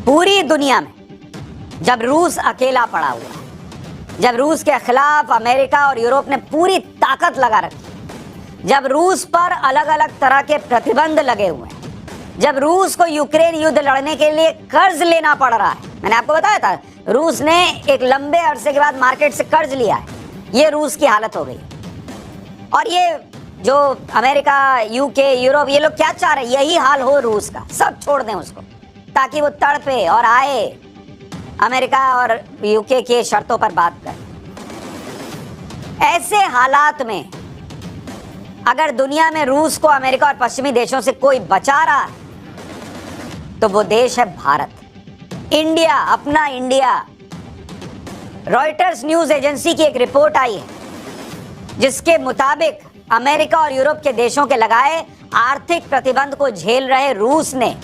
पूरी दुनिया में जब रूस अकेला पड़ा हुआ है, जब रूस के खिलाफ अमेरिका और यूरोप ने पूरी ताकत लगा रखी, जब रूस पर अलग अलग तरह के प्रतिबंध लगे हुए हैं, जब रूस को यूक्रेन युद्ध लड़ने के लिए कर्ज लेना पड़ रहा है, मैंने आपको बताया था रूस ने एक लंबे अरसे के बाद मार्केट से कर्ज लिया है, ये रूस की हालत हो गई। और ये जो अमेरिका, यूके, यूरोप, ये लोग क्या चाह रहे हैं, यही हाल हो रूस का, सब छोड़ दें उसको ताकि वो तड़पे और आए अमेरिका और यूके के शर्तों पर बात करें। ऐसे हालात में अगर दुनिया में रूस को अमेरिका और पश्चिमी देशों से कोई बचा रहा है तो वो देश है भारत, इंडिया, अपना इंडिया। रॉयटर्स न्यूज एजेंसी की एक रिपोर्ट आई है जिसके मुताबिक अमेरिका और यूरोप के देशों के लगाए आर्थिक प्रतिबंध को झेल रहे रूस ने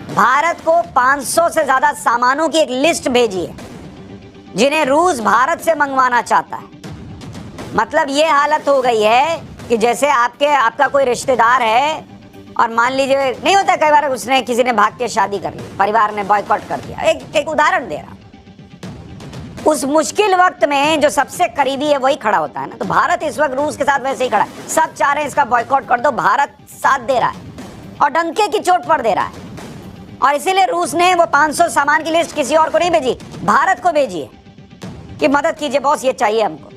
भारत को 500 से ज्यादा सामानों की एक लिस्ट भेजी है जिन्हें रूस भारत से मंगवाना चाहता है। मतलब ये हालत हो गई है कि जैसे आपका कोई रिश्तेदार है और मान लीजिए, नहीं होता कई बार, उसने किसी ने भाग के शादी कर ली, परिवार ने बॉयकॉट कर दिया। एक उदाहरण दे रहा, उस मुश्किल वक्त में जो सबसे करीबी है वही खड़ा होता है ना। तो भारत इस वक्त रूस के साथ वैसे ही खड़ा है, सब चाह रहे हैं इसका बॉयकॉट कर दो, भारत साथ दे रहा है और डंके की चोट पर दे रहा है। और इसीलिए रूस ने वो 500 सामान की लिस्ट किसी और को नहीं भेजी, भारत को भेजी है कि मदद कीजिए बॉस, ये चाहिए हमको।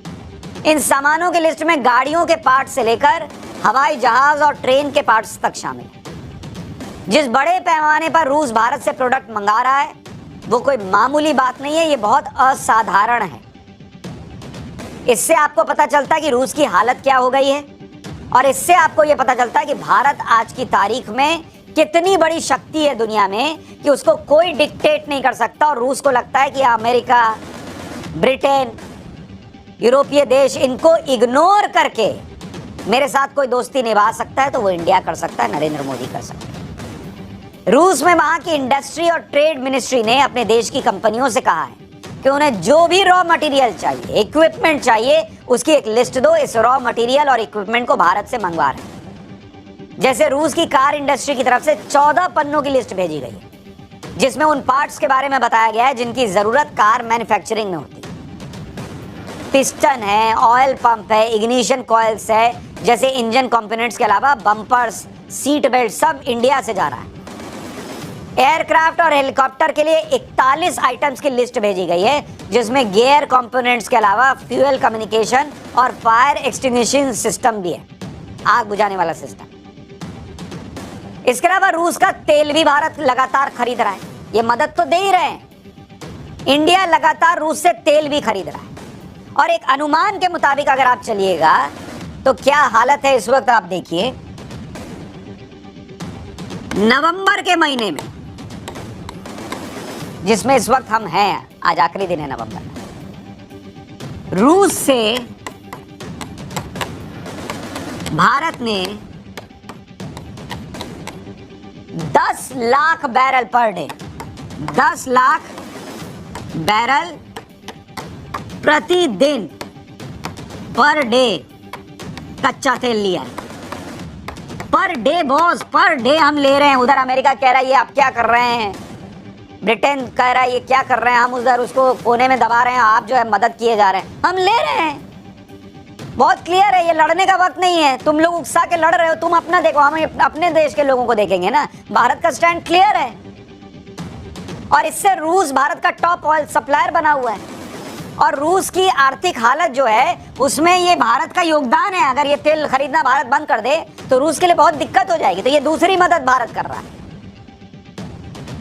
इन सामानों की लिस्ट में गाड़ियों के पार्ट से लेकर हवाई जहाज और ट्रेन के पार्ट्स तक शामिल है। जिस बड़े पैमाने पर रूस भारत से प्रोडक्ट मंगा रहा है वो कोई मामूली बात नहीं है, ये बहुत असाधारण है। इससे आपको पता चलता है कि रूस की हालत क्या हो गई है और इससे आपको यह पता चलता है कि भारत आज की तारीख में कितनी बड़ी शक्ति है दुनिया में कि उसको कोई डिक्टेट नहीं कर सकता। और रूस को लगता है कि अमेरिका, ब्रिटेन, यूरोपीय देश, इनको इग्नोर करके मेरे साथ कोई दोस्ती निभा सकता है तो वो इंडिया कर सकता है, नरेंद्र मोदी कर सकता है। रूस में वहां की इंडस्ट्री और ट्रेड मिनिस्ट्री ने अपने देश की कंपनियों से कहा है कि उन्हें जो भी रॉ मटेरियल चाहिए, इक्विपमेंट चाहिए, उसकी एक लिस्ट दो। इस रॉ मटेरियल और इक्विपमेंट को भारत से मंगवा रहे हैं। जैसे रूस की कार इंडस्ट्री की तरफ से 14 पन्नों की लिस्ट भेजी गई है जिसमें उन पार्ट्स के बारे में बताया गया है जिनकी जरूरत कार मैन्युफैक्चरिंग में होती है। पिस्टन है, ऑयल पंप है, इग्निशन कॉइल्स है, जैसे इंजन कंपोनेंट्स के अलावा बम्पर्स, सीट बेल्ट, सब इंडिया से जा रहा है। एयरक्राफ्ट और हेलीकॉप्टर के लिए 41 आइटम्स की लिस्ट भेजी गई है जिसमें गियर कंपोनेंट्स के अलावा फ्यूल कम्युनिकेशन और फायर एक्सटिंग्विशिंग सिस्टम भी है, आग बुझाने वाला सिस्टम। इसके अलावा रूस का तेल भी भारत लगातार खरीद रहा है, ये मदद तो दे ही रहे हैं। इंडिया लगातार रूस से तेल भी खरीद रहा है और एक अनुमान के मुताबिक अगर आप चलिएगा तो क्या हालत है इस वक्त आप देखिए। नवंबर के महीने में, जिसमें इस वक्त हम हैं, आज आखिरी दिन है नवंबर, रूस से भारत ने 10 lakh barrel per day, 10 lakh barrel प्रतिदिन, पर डे कच्चा तेल लिया है। Per day boss, per day हम ले रहे हैं। उधर अमेरिका कह रहा है ये आप क्या कर रहे हैं, ब्रिटेन कह रहा है ये क्या कर रहे हैं, हम उधर उसको कोने में दबा रहे हैं, आप जो है मदद किए जा रहे हैं, हम ले रहे हैं। बहुत क्लियर है, ये लड़ने का वक्त नहीं है। तुम लोग उकसा के लड़ रहे हो, तुम अपना देखो, हम अपने देश के लोगों को देखेंगे ना। भारत का स्टैंड क्लियर है और इससे रूस भारत का टॉप ऑयल सप्लायर बना हुआ है और रूस की आर्थिक हालत जो है उसमें ये भारत का योगदान है। अगर ये तेल खरीदना भारत बंद कर दे तो रूस के लिए बहुत दिक्कत हो जाएगी। तो ये दूसरी मदद भारत कर रहा है।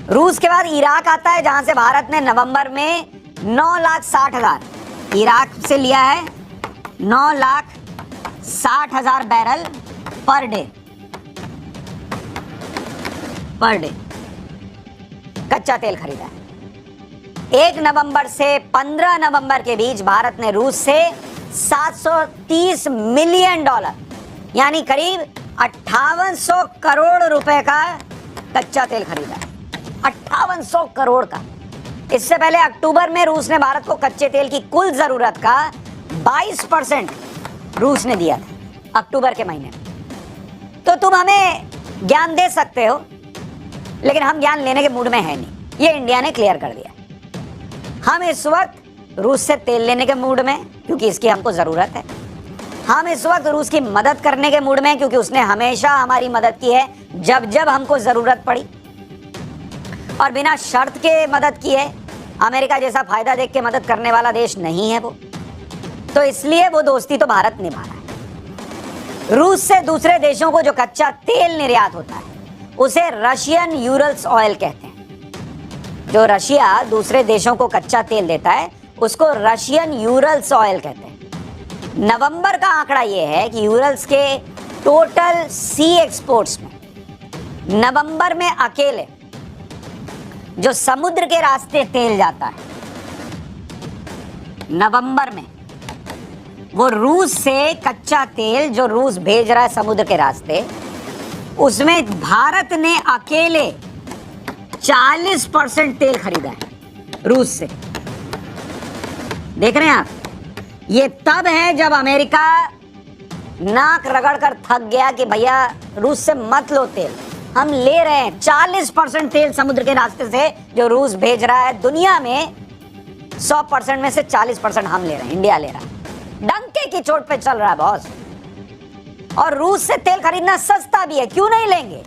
रूस के बाद इराक आता है जहां से भारत ने नवंबर में 9,60,000 इराक से लिया है, 9,60,000 बैरल पर डे कच्चा तेल खरीदा है। 1 नवंबर से 15 नवंबर के बीच भारत ने रूस से $730 मिलियन यानी करीब 5800 करोड़ रुपए का कच्चा तेल खरीदा है। 5800 करोड़ का। इससे पहले अक्टूबर में रूस ने भारत को कच्चे तेल की कुल जरूरत का 22% रूस ने दिया था अक्टूबर के महीने में। तो तुम हमें ज्ञान दे सकते हो लेकिन हम ज्ञान लेने के मूड में है नहीं। ये इंडिया ने क्लियर कर दिया। हम इस वक्त रूस से तेल लेने के मूड में, क्योंकि इसकी हमको जरूरत है। हम इस वक्त रूस की मदद करने के मूड में, क्योंकि उसने हमेशा हमारी मदद की है जब जब हमको जरूरत पड़ी, और बिना शर्त के मदद की है। अमेरिका जैसा फायदा देख के मदद करने वाला देश नहीं है वो, तो इसलिए वो दोस्ती तो भारत निभा रहा है। रूस से दूसरे देशों को जो कच्चा तेल निर्यात होता है उसे रशियन यूरल्स ऑयल कहते हैं। जो रशिया दूसरे देशों को कच्चा तेल देता है उसको रशियन यूरल्स ऑयल कहते हैं। नवंबर का आंकड़ा यह है कि यूरल्स के टोटल सी एक्सपोर्ट्स में नवंबर में अकेले जो समुद्र के रास्ते तेल जाता है, नवंबर में वो रूस से कच्चा तेल जो रूस भेज रहा है समुद्र के रास्ते, उसमें भारत ने अकेले 40% तेल खरीदा है रूस से। देख रहे हैं आप, ये तब है जब अमेरिका नाक रगड़ कर थक गया कि भैया रूस से मत लो तेल, हम ले रहे हैं 40% तेल समुद्र के रास्ते से जो रूस भेज रहा है। दुनिया में 100% में से 40% हम ले रहे हैं, इंडिया ले रहा है। डंके की चोट पे चल रहा है बॉस। और रूस से तेल खरीदना सस्ता भी है, क्यों नहीं लेंगे।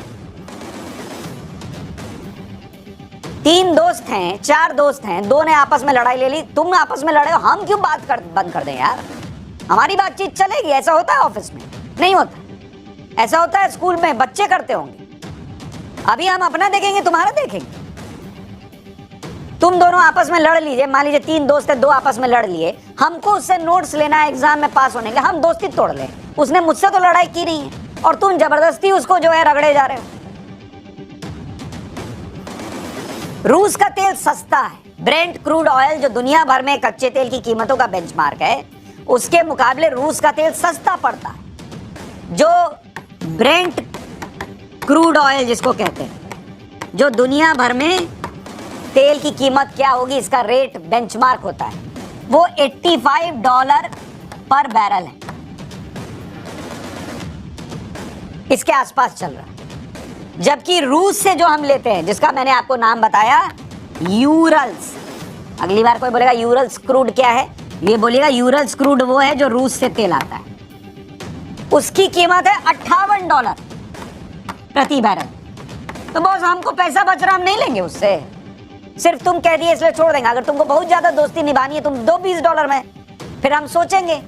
3 दोस्त हैं, 4 दोस्त हैं, 2 ने आपस में लड़ाई ले ली, तुम आपस में लड़े हो, हम क्यों बंद कर दें यार। हमारी बातचीत चलेगी। ऐसा होता है ऑफिस में? नहीं होता। ऐसा होता है स्कूल में, बच्चे करते होंगे। अभी हम अपना देखेंगे, तुम्हारा देखेंगे। तुम दोनों आपस में लड़ लीजिए, मान लीजिए 3 दोस्त है, 2 आपस में लड़ लिए, हमको उससे नोट्स लेना है एग्जाम में पास होने के लिए, हम दोस्ती तोड़ ले। उसने मुझसे तो लड़ाई की नहीं है और तुम जबरदस्ती उसको जो है रगड़े जा रहे हो। रूस का तेल सस्ता है। ब्रेंट क्रूड ऑयल जो दुनिया भर में कच्चे तेल की कीमतों का बेंचमार्क है, उसके मुकाबले रूस का तेल सस्ता पड़ता है। जो ब्रेंट क्रूड ऑयल जिसको कहते हैं, जो दुनिया भर में तेल की कीमत क्या होगी इसका रेट बेंचमार्क होता है, वो $85 पर बैरल है, इसके आसपास चल रहा है। जबकि रूस से जो हम लेते हैं, जिसका मैंने आपको नाम बताया यूरल्स, अगली बार कोई बोलेगा यूरल्स क्रूड क्या है, ये बोलेगा यूरल्स क्रूड वो है जो रूस से तेल आता है, उसकी कीमत है $58 प्रति बैरल। तो बॉस हमको पैसा बच रहा, हम नहीं लेंगे उससे। सिर्फ तुम कह दिए इसलिए छोड़ देंगे। अगर तुमको बहुत ज्यादा दोस्ती निभानी है, तुम दो $20 में, फिर हम सोचेंगे।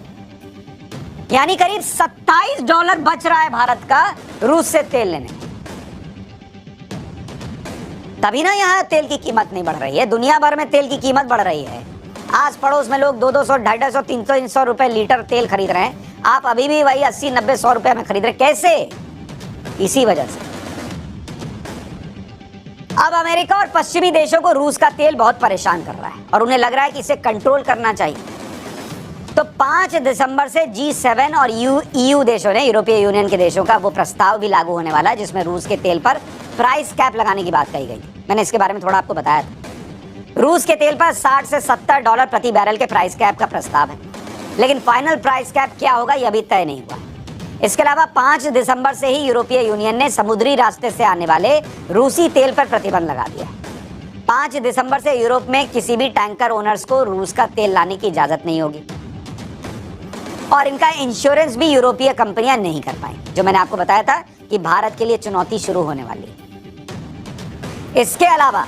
यानी करीब $27 बच रहा है भारत का रूस से तेल लेने में। तभी ना यहाँ तेल की कीमत नहीं बढ़ रही है। दुनिया भर में तेल की कीमत बढ़ रही है। आस पड़ोस में लोग 200, 250, 300 रुपए लीटर तेल खरीद रहे हैं, आप अभी भी वही 80, 90, 100 रुपए में खरीद रहे। कैसे? इसी वजह से। अब अमेरिका और पश्चिमी देशों को रूस का तेल बहुत परेशान कर रहा है और उन्हें लग रहा है कि इसे कंट्रोल करना चाहिए। तो 5 दिसंबर से G7 और EU देशों ने, यूरोपीय यूनियन के देशों का वो प्रस्ताव भी लागू होने वाला है जिसमें रूस के तेल पर प्राइस कैप लगाने की बात कही गई। मैंने इसके बारे में थोड़ा आपको बताया था। रूस के तेल पर $60 से $70 प्रति बैरल के प्राइस कैप का प्रस्ताव है, लेकिन फाइनल प्राइस कैप क्या होगा यह अभी तय नहीं हुआ। इसके अलावा 5 दिसंबर से ही यूरोपीय यूनियन ने समुद्री रास्ते से आने वाले रूसी तेल पर प्रतिबंध लगा दिया। 5 दिसंबर से यूरोप में किसी भी टैंकर ओनर्स को रूस का तेल लाने की इजाजत नहीं होगी और इनका इंश्योरेंस भी यूरोपीय कंपनियां नहीं कर पाएंगी, जो मैंने आपको बताया था कि भारत के लिए चुनौती शुरू होने वाली है। इसके अलावा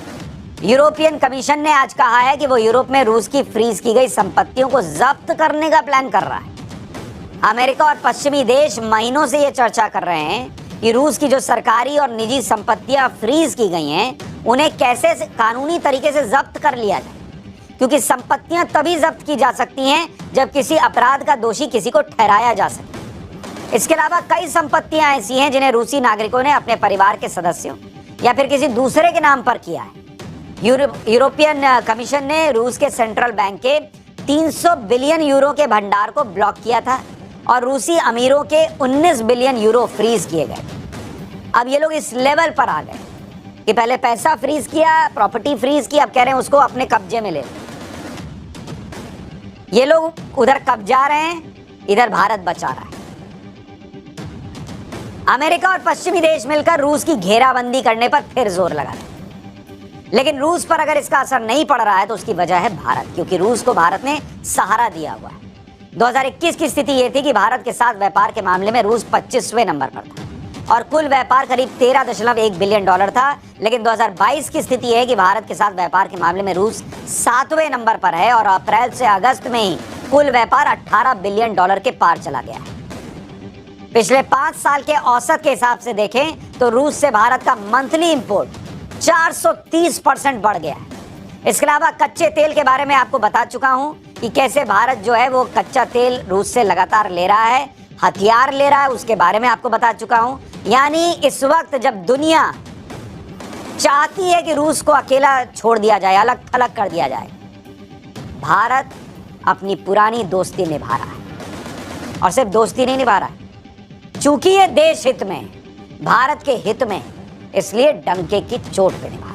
यूरोपियन कमीशन ने आज कहा है कि वो यूरोप में रूस की फ्रीज की गई संपत्तियों को जब्त करने का प्लान कर रहा है। अमेरिका और पश्चिमी देश महीनों से ये चर्चा कर रहे हैं कि रूस की जो सरकारी और निजी संपत्तियां फ्रीज की गई हैं, उन्हें कैसे कानूनी तरीके से जब्त कर लिया जाए, क्योंकि संपत्तियां तभी जब्त की जा सकती हैं जब किसी अपराध का दोषी किसी को ठहराया जा सके। इसके अलावा कई संपत्तियां ऐसी हैं जिन्हें रूसी नागरिकों ने अपने परिवार के सदस्यों या फिर किसी दूसरे के नाम पर किया है। यूरोपियन कमीशन ने रूस के सेंट्रल बैंक के 300 बिलियन यूरो के भंडार को ब्लॉक किया था और रूसी अमीरों के 19 बिलियन यूरो फ्रीज किए गए। अब ये लोग इस लेवल पर आ गए कि पहले पैसा फ्रीज किया, प्रॉपर्टी फ्रीज की, अब कह रहे हैं उसको अपने कब्जे में ले। ये लोग उधर कब्जा रहे हैं, इधर भारत बचा रहा है। अमेरिका और पश्चिमी देश मिलकर रूस की घेराबंदी करने पर फिर जोर लगा रहे हैं, लेकिन रूस पर अगर इसका असर नहीं पड़ रहा है तो उसकी वजह है भारत, क्योंकि रूस को भारत ने सहारा दिया हुआ है। 2021 की स्थिति यह थी कि भारत के साथ व्यापार के मामले में रूस 25वें नंबर पर था और कुल व्यापार करीब 13.1 बिलियन डॉलर था। लेकिन 2022 की स्थिति है कि भारत के साथ व्यापार के मामले में रूस 7वें नंबर पर है और अप्रैल से अगस्त में ही कुल व्यापार 18 बिलियन डॉलर के पार चला गया है। पिछले 5 साल के औसत के हिसाब से देखें तो रूस से भारत का मंथली इंपोर्ट 430% बढ़ गया है। इसके अलावा कच्चे तेल के बारे में आपको बता चुका हूं कि कैसे भारत जो है वो कच्चा तेल रूस से लगातार ले रहा है, हथियार ले रहा है, उसके बारे में आपको बता चुका हूं। यानी इस वक्त जब दुनिया चाहती है कि रूस को अकेला छोड़ दिया जाए, अलग थलग कर दिया जाए, भारत अपनी पुरानी दोस्ती निभा रहा है। और सिर्फ दोस्ती नहीं निभा रहा है, चूंकि ये देश हित में, भारत के हित में, इसलिए डंके की चोट पे निभा